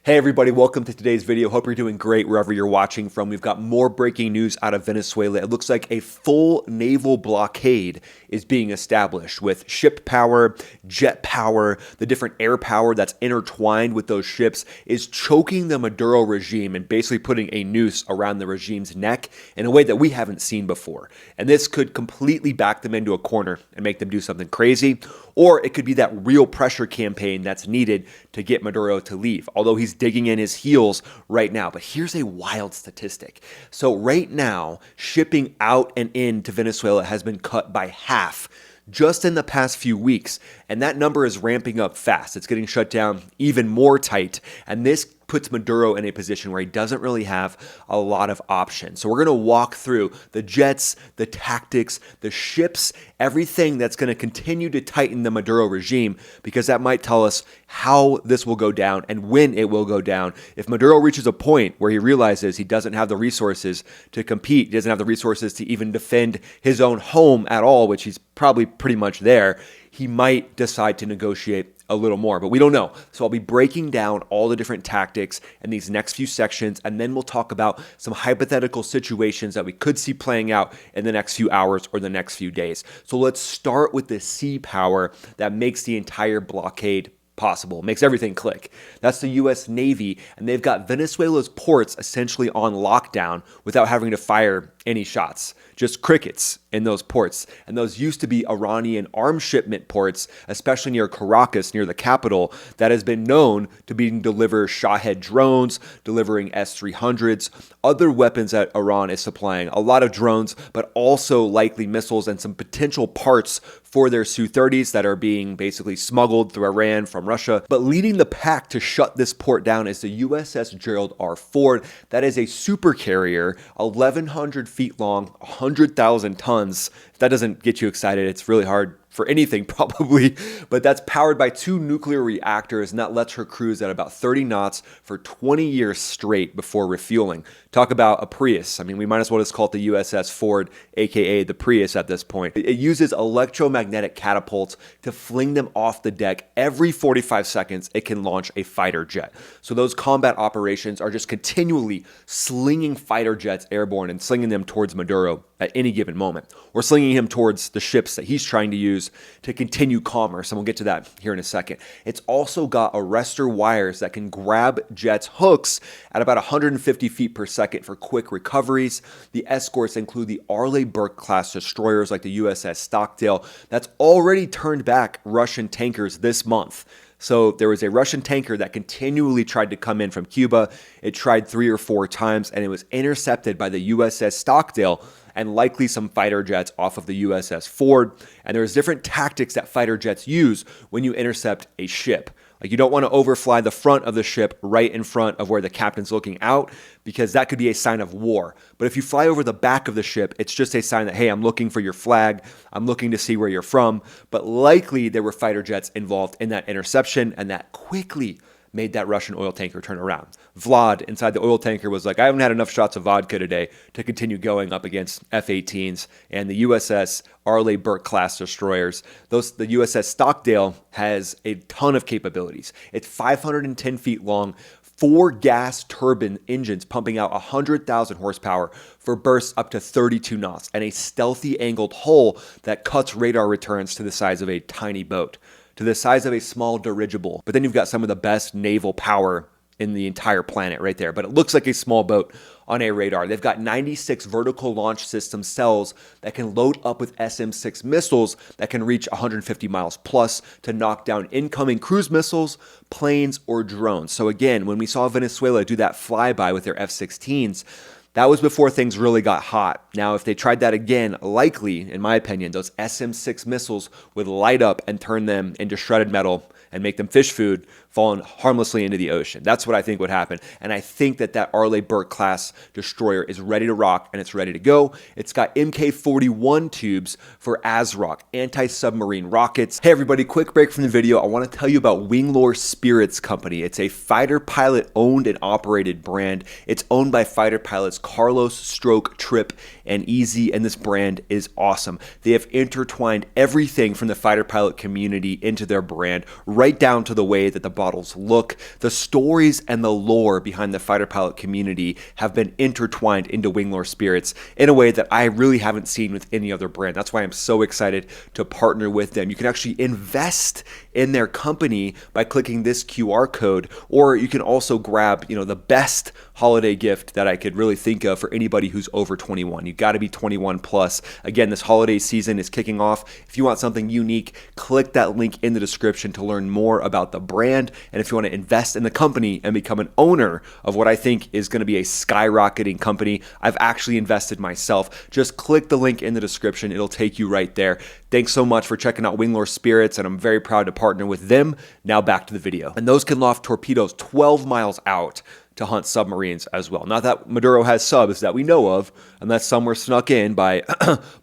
Hey everybody, welcome to today's video. Hope you're doing great wherever you're watching from. We've got more breaking news out of Venezuela. It looks like a full naval blockade is being established with ship power, jet power, the different air power that's intertwined with those ships is choking the Maduro regime and basically putting a noose around the regime's neck in a way that we haven't seen before. And this could completely back them into a corner and make them do something crazy, or it could be that real pressure campaign that's needed to get Maduro to leave, although he's digging in his heels right now. But here's a wild statistic. So right now, shipping out and into Venezuela has been cut by half just in the past few weeks, and that number is ramping up fast. It's getting shut down even more tight, and this puts Maduro in a position where he doesn't really have a lot of options. So we're going to walk through the jets, the tactics, the ships, everything that's going to continue to tighten the Maduro regime, because that might tell us how this will go down and when it will go down. If Maduro reaches a point where he realizes he doesn't have the resources to compete, he doesn't have the resources to even defend his own home at all, which he's probably pretty much there, he might decide to negotiate a little more, but we don't know. So I'll be breaking down all the different tactics in these next few sections, and then we'll talk about some hypothetical situations that we could see playing out in the next few hours or the next few days. So let's start with the sea power that makes the entire blockade possible, makes everything click. That's the U.S. Navy, and they've got Venezuela's ports essentially on lockdown without having to fire any shots. Just crickets in those ports. And those used to be Iranian arms shipment ports, especially near Caracas, near the capital, that has been known to be deliver Shahed drones, delivering S-300s, other weapons that Iran is supplying. A lot of drones, but also likely missiles and some potential parts for their Su-30s that are being basically smuggled through Iran from Russia. But leading the pack to shut this port down is the USS Gerald R. Ford. That is a super carrier, 1,100 feet long, 100,000 tons. If that doesn't get you excited, it's really hard for anything probably, but that's powered by 2 nuclear reactors, and that lets her cruise at about 30 knots for 20 years straight before refueling. Talk about a Prius. I mean, we might as well just call it the USS Ford, aka the Prius at this point. It uses electromagnetic catapults to fling them off the deck. Every 45 seconds, it can launch a fighter jet. So those combat operations are just continually slinging fighter jets airborne and slinging them towards Maduro at any given moment, or slinging him towards the ships that he's trying to use to continue commerce, and we'll get to that here in a second. It's also got arrestor wires that can grab jets' hooks at about 150 feet per second for quick recoveries. The escorts include the Arleigh Burke-class destroyers like the USS Stockdale that's already turned back Russian tankers this month. So there was a Russian tanker that continually tried to come in from Cuba. It tried 3 or 4 times, and it was intercepted by the USS Stockdale and likely some fighter jets off of the USS Ford. And there's different tactics that fighter jets use when you intercept a ship. Like, you don't want to overfly the front of the ship right in front of where the captain's looking out, because that could be a sign of war. But if you fly over the back of the ship, it's just a sign that, hey, I'm looking for your flag. I'm looking to see where you're from. But likely there were fighter jets involved in that interception, and that quickly made that Russian oil tanker turn around. Vlad inside the oil tanker was like, I haven't had enough shots of vodka today to continue going up against F-18s and the USS Arleigh Burke-class destroyers. The USS Stockdale has a ton of capabilities. It's 510 feet long, 4 gas turbine engines pumping out 100,000 horsepower for bursts up to 32 knots, and a stealthy angled hull that cuts radar returns to the size of a tiny boat, to the size of a small dirigible. But then you've got some of the best naval power in the entire planet right there. But it looks like a small boat on a radar. They've got 96 vertical launch system cells that can load up with SM-6 missiles that can reach 150 miles plus to knock down incoming cruise missiles, planes, or drones. So again, when we saw Venezuela do that flyby with their F-16s, that was before things really got hot. Now, if they tried that again, likely, in my opinion, those SM-6 missiles would light up and turn them into shredded metal and make them fish food, falling harmlessly into the ocean. That's what I think would happen. And I think that Arleigh Burke-class destroyer is ready to rock, and it's ready to go. It's got Mk-41 tubes for ASROC, anti-submarine rockets. Hey everybody, quick break from the video. I want to tell you about Winglore Spirits Company. It's a fighter pilot owned and operated brand. It's owned by fighter pilots Carlos, Stroke, Tripp, and Easy, and this brand is awesome. They have intertwined everything from the fighter pilot community into their brand, right right down to the way that the bottles look. The stories and the lore behind the fighter pilot community have been intertwined into Winglore Spirits in a way that I really haven't seen with any other brand. That's why I'm so excited to partner with them. You can actually invest in their company by clicking this QR code, or you can also grab, the best holiday gift that I could really think of for anybody who's over 21. You got to be 21 plus. Again, this holiday season is kicking off. If you want something unique, click that link in the description to learn more about the brand. And if you want to invest in the company and become an owner of what I think is going to be a skyrocketing company, I've actually invested myself. Just click the link in the description. It'll take you right there. Thanks so much for checking out Winglore Spirits, and I'm very proud to partner with them. Now back to the video. And those can loft torpedoes 12 miles out to hunt submarines as well. Not that Maduro has subs that we know of, unless some were snuck in by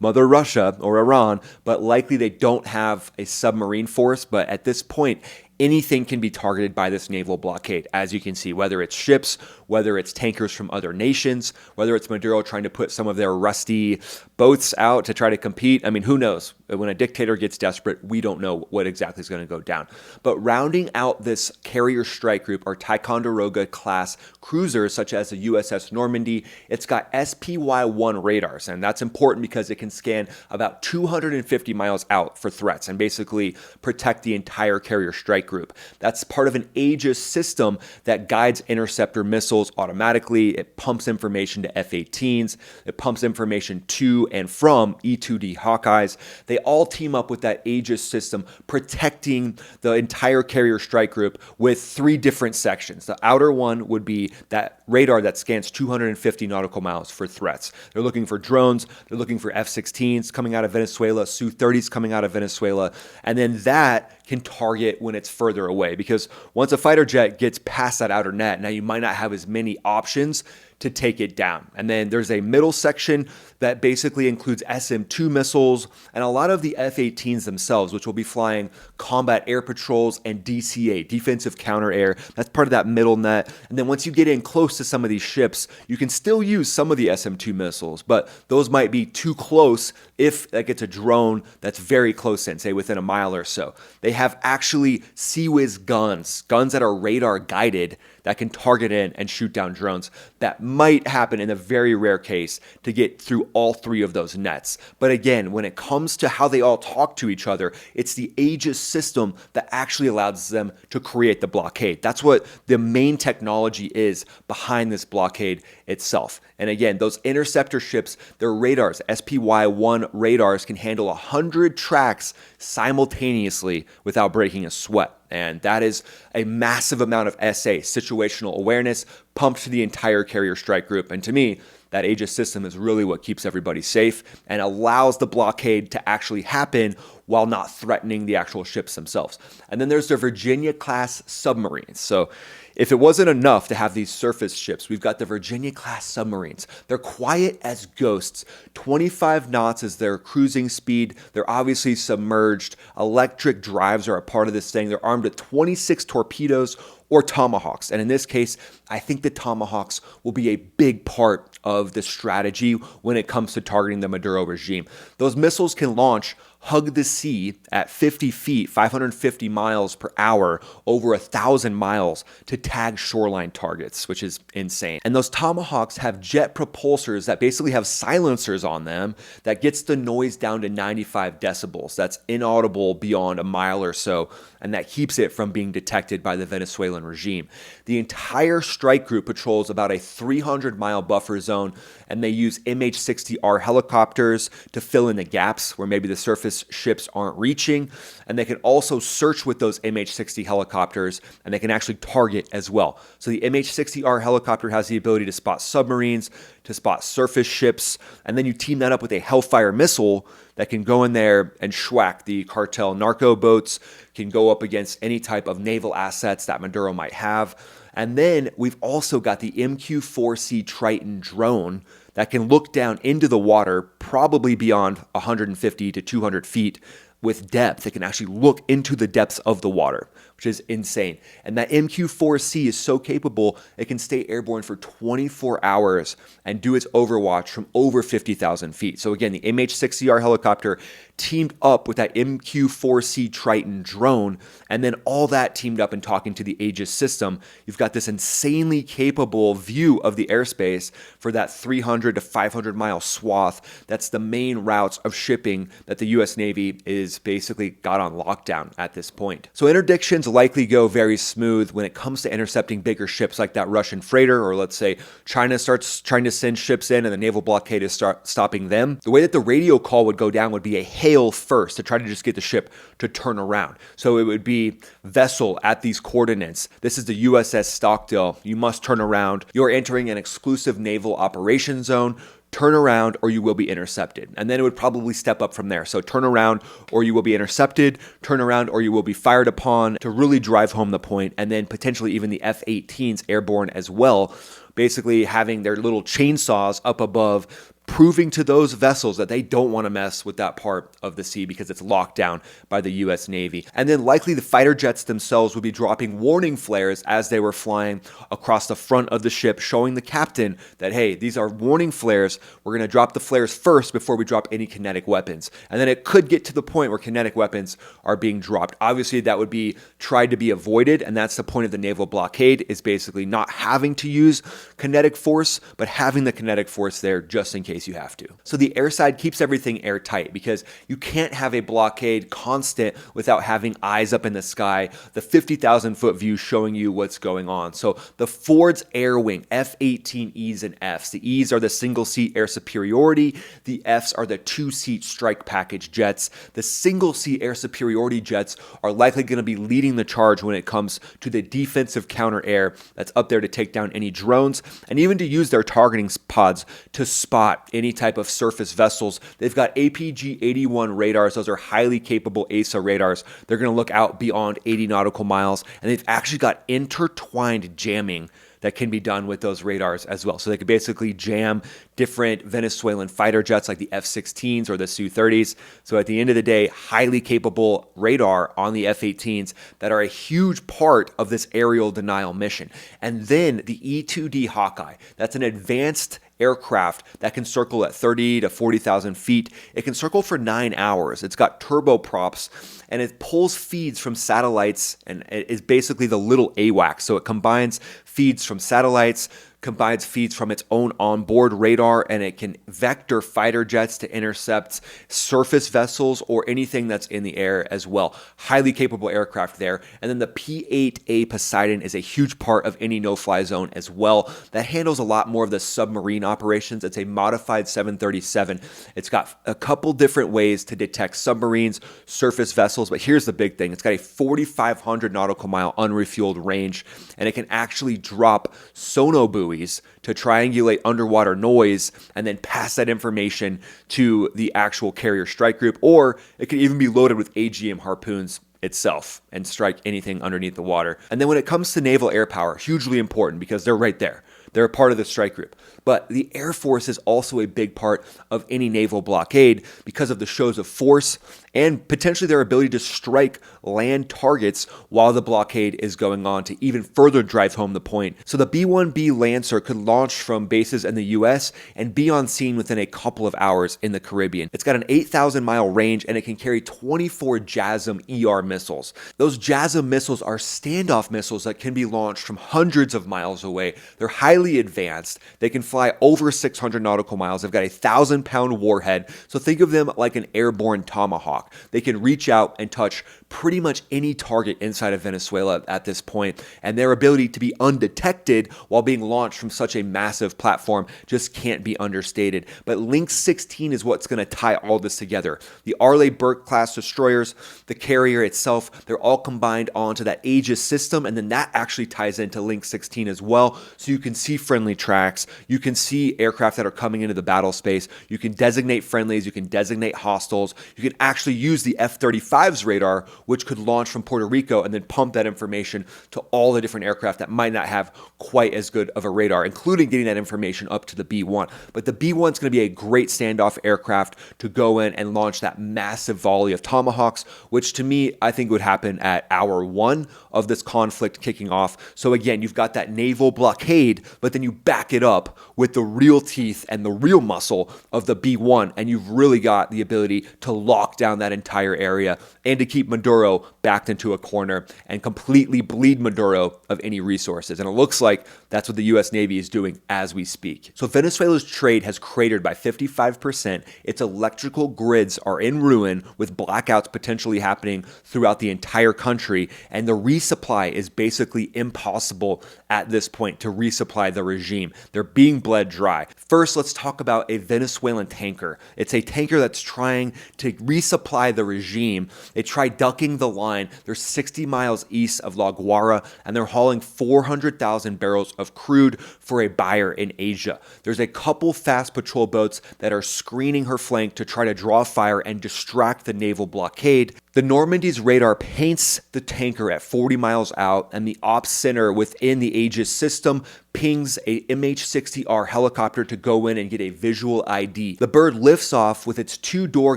Mother Russia or Iran, but likely they don't have a submarine force. But at this point, anything can be targeted by this naval blockade, as you can see, whether it's ships, whether it's tankers from other nations, whether it's Maduro trying to put some of their rusty boats out to try to compete. I mean, who knows? When a dictator gets desperate, we don't know what exactly is going to go down. But rounding out this carrier strike group are Ticonderoga class cruisers such as the USS Normandy. It's got SPY-1 radars, and that's important because it can scan about 250 miles out for threats and basically protect the entire carrier strike group. That's part of an Aegis system that guides interceptor missiles automatically. It pumps information to F-18s. It pumps information to and from E-2D Hawkeyes. They all team up with that Aegis system, protecting the entire carrier strike group with 3 different sections. The outer one would be that radar that scans 250 nautical miles for threats. They're looking for drones. They're looking for F-16s coming out of Venezuela, Su-30s coming out of Venezuela, and then that can target when it's further away, because once a fighter jet gets past that outer net, now you might not have as many options to take it down. And then there's a middle section that basically includes SM-2 missiles and a lot of the F-18s themselves, which will be flying combat air patrols and DCA, defensive counter air. That's part of that middle net. And then once you get in close to some of these ships, you can still use some of the SM-2 missiles, but those might be too close if that gets a drone that's very close in, say within a mile or so. They have actually Sea-Whiz guns that are radar guided that can target in and shoot down drones. That might happen in a very rare case to get through all 3 of those nets. But again, when it comes to how they all talk to each other, it's the Aegis system that actually allows them to create the blockade. That's what the main technology is behind this blockade itself. And again, those interceptor ships, their radars, SPY-1 radars, can handle 100 tracks simultaneously without breaking a sweat. And that is a massive amount of SA, situational awareness, pumped to the entire carrier strike group. And to me, that Aegis system is really what keeps everybody safe and allows the blockade to actually happen while not threatening the actual ships themselves. And then there's the Virginia-class submarines. So if it wasn't enough to have these surface ships, we've got the Virginia-class submarines. They're quiet as ghosts. 25 knots is their cruising speed. They're obviously submerged. Electric drives are a part of this thing. They're armed with 26 torpedoes or Tomahawks. And in this case, I think the Tomahawks will be a big part of the strategy when it comes to targeting the Maduro regime. Those missiles can launch hug the sea at 50 feet, 550 miles per hour, over 1,000 miles to tag shoreline targets, which is insane. And those Tomahawks have jet propulsors that basically have silencers on them that gets the noise down to 95 decibels. That's inaudible beyond a mile or so, and that keeps it from being detected by the Venezuelan regime. The entire strike group patrols about a 300-mile buffer zone, and they use MH-60R helicopters to fill in the gaps where maybe the surface ships aren't reaching, and they can also search with those MH-60 helicopters, and they can actually target as well. So the MH-60R helicopter has the ability to spot submarines, to spot surface ships, and then you team that up with a Hellfire missile that can go in there and schwack the cartel narco boats, can go up against any type of naval assets that Maduro might have. And then we've also got the MQ-4C Triton drone that can look down into the water, probably beyond 150 to 200 feet with depth. It can actually look into the depths of the water, which which is insane. And that MQ-4C is so capable, it can stay airborne for 24 hours and do its overwatch from over 50,000 feet. So again, the MH-6CR helicopter teamed up with that MQ-4C Triton drone, and then all that teamed up and talking to the Aegis system. You've got this insanely capable view of the airspace for that 300 to 500 mile swath. That's the main routes of shipping that the US Navy is basically got on lockdown at this point. So interdictions likely go very smooth when it comes to intercepting bigger ships like that Russian freighter, or let's say China starts trying to send ships in and the naval blockade is stopping them. The way that the radio call would go down would be a hail first to try to just get the ship to turn around. So it would be vessel at these coordinates. This is the USS Stockdale. You must turn around. You're entering an exclusive naval operation zone. Turn around or you will be intercepted. And then it would probably step up from there. So turn around or you will be intercepted, turn around or you will be fired upon, to really drive home the point. And then potentially even the F-18s airborne as well, basically having their little chainsaws up above, proving to those vessels that they don't want to mess with that part of the sea because it's locked down by the US Navy. And then likely the fighter jets themselves would be dropping warning flares as they were flying across the front of the ship, showing the captain that, hey, these are warning flares. We're going to drop the flares first before we drop any kinetic weapons. And then it could get to the point where kinetic weapons are being dropped. Obviously, that would be tried to be avoided, and that's the point of the naval blockade, is basically not having to use kinetic force, but having the kinetic force there just in case you have to. So the airside keeps everything airtight because you can't have a blockade constant without having eyes up in the sky, the 50,000 foot view showing you what's going on. So the Ford's air wing, F-18Es and Fs. The E's are the single seat air superiority. The Fs are the 2-seat strike package jets. The single seat air superiority jets are likely going to be leading the charge when it comes to the defensive counter air that's up there to take down any drones and even to use their targeting pods to spot any type of surface vessels. They've got APG-81 radars. Those are highly capable ASA radars. They're going to look out beyond 80 nautical miles, and they've actually got intertwined jamming that can be done with those radars as well. So they could basically jam different Venezuelan fighter jets like the F-16s or the Su-30s. So at the end of the day, highly capable radar on the F-18s that are a huge part of this aerial denial mission. And then the E-2D Hawkeye, that's an advanced aircraft that can circle at 30 to 40,000 feet. It can circle for 9 hours. It's got turboprops and it pulls feeds from satellites and it is basically the little AWACS. So it combines feeds from satellites, combines feeds from its own onboard radar, and it can vector fighter jets to intercept surface vessels or anything that's in the air as well. Highly capable aircraft there. And then the P-8A Poseidon is a huge part of any no-fly zone as well. That handles a lot more of the submarine operations. It's a modified 737. It's got a couple different ways to detect submarines, surface vessels, but here's the big thing. It's got a 4,500 nautical mile unrefueled range, and it can actually drop sonobuoys to triangulate underwater noise and then pass that information to the actual carrier strike group, or it could even be loaded with AGM harpoons itself and strike anything underneath the water. And then when it comes to naval air power, hugely important because they're right there. They're a part of the strike group. But the Air Force is also a big part of any naval blockade because of the shows of force and potentially their ability to strike land targets while the blockade is going on to even further drive home the point. So the B-1B Lancer could launch from bases in the US and be on scene within a couple of hours in the Caribbean. It's got an 8,000 mile range and it can carry 24 JASSM ER missiles. Those JASSM missiles are standoff missiles that can be launched from hundreds of miles away. They're highly advanced. They can fly over 600 nautical miles. They've got a 1,000-pound warhead. So think of them like an airborne Tomahawk. They can reach out and touch pretty much any target inside of Venezuela at this point, and their ability to be undetected while being launched from such a massive platform just can't be understated. But Lynx 16 is what's going to tie all this together. The Arleigh Burke class destroyers, the carrier itself, they're all combined onto that Aegis system, and then that actually ties into Lynx 16 as well. So you can see friendly tracks, you can see aircraft that are coming into the battle space, you can designate friendlies, you can designate hostiles, you can actually use the F-35's radar, which could launch from Puerto Rico and then pump that information to all the different aircraft that might not have quite as good of a radar, including getting that information up to the B-1. But the B-1 is going to be a great standoff aircraft to go in and launch that massive volley of Tomahawks, which to me, I think would happen at hour 1 of this conflict kicking off. So again, you've got that naval blockade, but then you back it up with the real teeth and the real muscle of the B-1, and you've really got the ability to lock down that entire area and to keep Maduro backed into a corner and completely bleed Maduro of any resources. And it looks like that's what the U.S. Navy is doing as we speak. So Venezuela's trade has cratered by 55%. Its electrical grids are in ruin, with blackouts potentially happening throughout the entire country, and the resupply is basically impossible at this point to resupply the regime. They're being bled dry. First, let's talk about a Venezuelan tanker. It's a tanker that's trying to resupply the regime. They tried ducking the line. They're 60 miles east of La Guara, and they're hauling 400,000 barrels of crude for a buyer in Asia. There's a couple fast patrol boats that are screening her flank to try to draw fire and distract the naval blockade. The Normandy's radar paints the tanker at 40 miles out, and the ops center within the Aegis system pings a MH-60R helicopter to go in and get a visual ID. The bird lifts off with its 2 door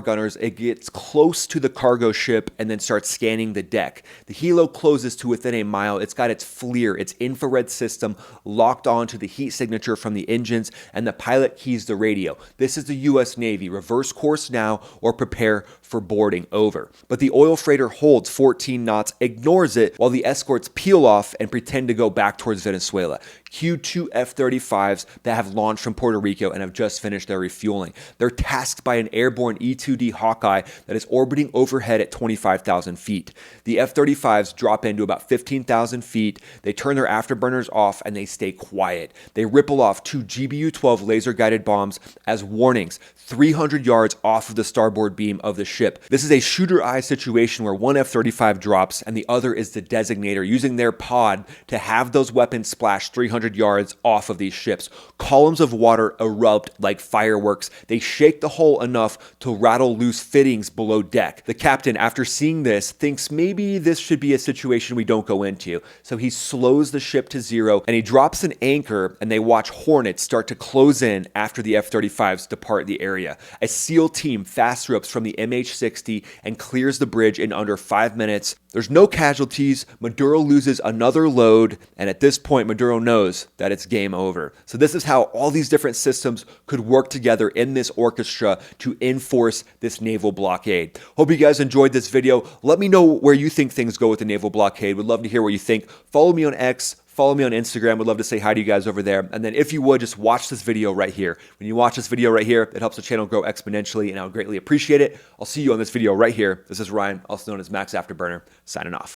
gunners. It gets close to the cargo ship and then starts scanning the deck. The helo closes to within a mile. It's got its FLIR, its infrared system, locked onto the heat signature from the engines, and the pilot keys the radio. This is the U.S. Navy. Reverse course now or prepare for boarding. Over. But the oil freighter holds 14 knots, ignores it, while the escorts peel off and pretend to go back towards Venezuela. Cue 2 F-35s that have launched from Puerto Rico and have just finished their refueling. They're tasked by an airborne E-2D Hawkeye that is orbiting overhead at 25,000 feet. The F-35s drop into about 15,000 feet. They turn their afterburners off and they stay quiet. They ripple off 2 GBU-12 laser-guided bombs as warnings, 300 yards off of the starboard beam of the ship. This is a shooter eye situation where one F-35 drops and the other is the designator, using their pod to have those weapons splash 300 yards off of these ships. Columns of water erupt like fireworks. They shake the hull enough to rattle loose fittings below deck. The captain, after seeing this, thinks maybe this should be a situation we don't go into. So he slows the ship to 0 and he drops an anchor, and they watch Hornets start to close in after the F-35s depart the area. A SEAL team fast ropes from the MH-60 and clears the bridge in under 5 minutes. There's no casualties. Maduro loses another load, and at this point, Maduro knows that it's game over. So this is how all these different systems could work together in this orchestra to enforce this naval blockade. Hope you guys enjoyed this video. Let me know where you think things go with the naval blockade. Would love to hear what you think. Follow me on X. Follow me on Instagram. Would love to say hi to you guys over there. And then if you would, just watch this video right here. When you watch this video right here, it helps the channel grow exponentially, and I would greatly appreciate it. I'll see you on this video right here. This is Ryan, also known as Max Afterburner, signing off.